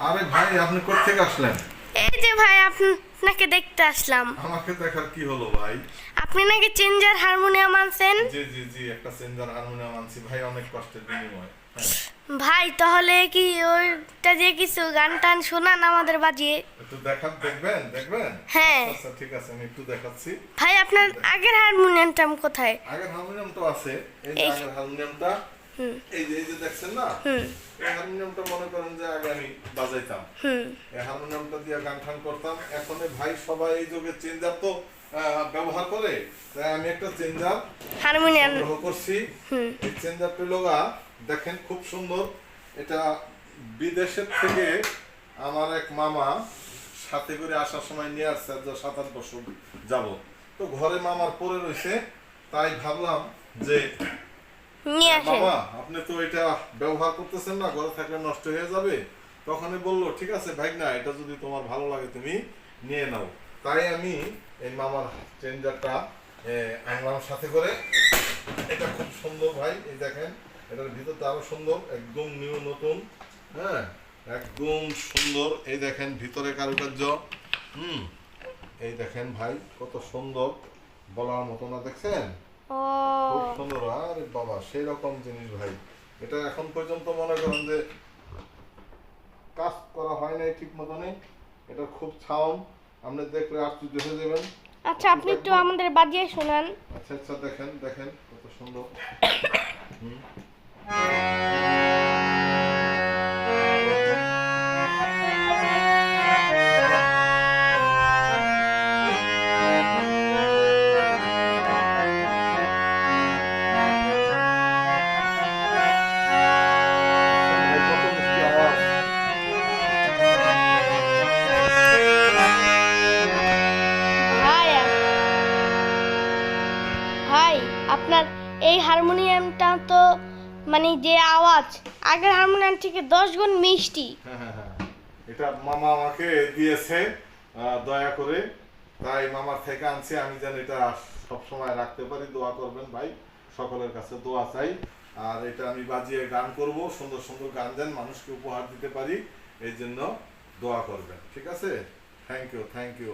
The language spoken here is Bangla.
আরে ভাই, আপনি কোথা থেকে আসলেন? এই যে ভাই আপনাকে দেখতে আসলাম। আমাকে দেখার কি হলো ভাই? আপনি নাকি চেঞ্জার হারমোনিয়াম আনছেন। জি জি জি, একটা সেন্জার হারমোনিয়াম আনছি ভাই, অনেক কষ্টের বিনিময়। হ্যাঁ, ভাই তাহলে কি ওইটা দিয়ে কিছু গান টান শোনান আমাদের বাজিয়ে। একটু দেখবেন দেখবেন? হ্যাঁ। আচ্ছা ঠিক আছে, আমি একটু দেখাচ্ছি। ভাই আপনার আগের হারমোনিয়ামটা কোথায়? আগের হারমোনিয়ামটা আছে, এই যে এই আগের হারমোনিয়ামটা, হুম এই যে দেখছেন না, হুম এই হারমোনিয়ামটা মনে করেন যে আগে আমি বাজাইতাম, হুম এই হারমোনিয়ামটা দিয়ে গান টান করতাম। এখন এই ভাই সবাই এই যুগে চেঞ্জার তো ব্যবহার করে, তাই আমি একটা চেঞ্জার হারমোনিয়াম। সংগ্রহ করছি। হুম এই চেঞ্জারটি লগা দেখেন খুব সুন্দর। এটা বিদেশের থেকে আমার এক মামা সাথে করে আসার সময় নিয়ে আসছে, আজ 7-8 বছর যাব। তো ঘরে মামার পরে রয়েছে, তাই ভাবলাম যে নিয়ে আসেন। মামা আপনি তো এটা ব্যবহার করতেছেন না, ঘরে থাকলে নষ্ট হয়ে যাবে। তখনই বললো ঠিক আছে ভাই, না এটা যদি তোমার ভালো লাগে তুমি নিয়ে নাও। তাই আমি এই মামার চেঞ্জারটা আনলাম সাথে করে। এটা খুব সুন্দর ভাই, এই দেখেন এটার ভিতরটা আরো সুন্দর, একদম নিউ নতুন। হ্যাঁ, একদম সুন্দর। এই দেখেন ভিতরে কারুকার্য। হুম, এই দেখেন ভাই কত সুন্দর, বলার মতো না, দেখছেন? ও খুব সুন্দর। আরে বাবা, সেই রকম জিনিস ভাই। এটা এখন পর্যন্ত মনে করেন যে কাজ করা হয় নাই ঠিক মতনই। এটা খুব ছাউন, আপনি দেখলে আশ্চর্য হয়ে যাবেন। আচ্ছা আপনি একটু আমাদের বাজিয়ে শোনান। আচ্ছা আচ্ছা, দেখেন দেখেন কত সুন্দর। হুম। কত মিষ্টি আওয়াজ। ভাই ভাই আপনার এই হারমোনিয়ামটা তো মানে যে আওয়াজ আগের হারমোনিয়াম থেকে 10 গুণ মিষ্টি। হ্যাঁ হ্যাঁ হ্যাঁ, এটা মামা আমাকে দিয়েছে দয়া করে, তাই মামার থেকে আনছি। আমি যেন এটা সব সময় রাখতে পারি। দোয়া করবেন ভাই, সকলের কাছে দোয়া চাই। আর এটা আমি বাজিয়ে গান করব, সুন্দর সুন্দর গান যেন মানুষকে উপহার দিতে পারি, এই জন্য দোয়া করবেন। ঠিক আছে? Thank you thank you.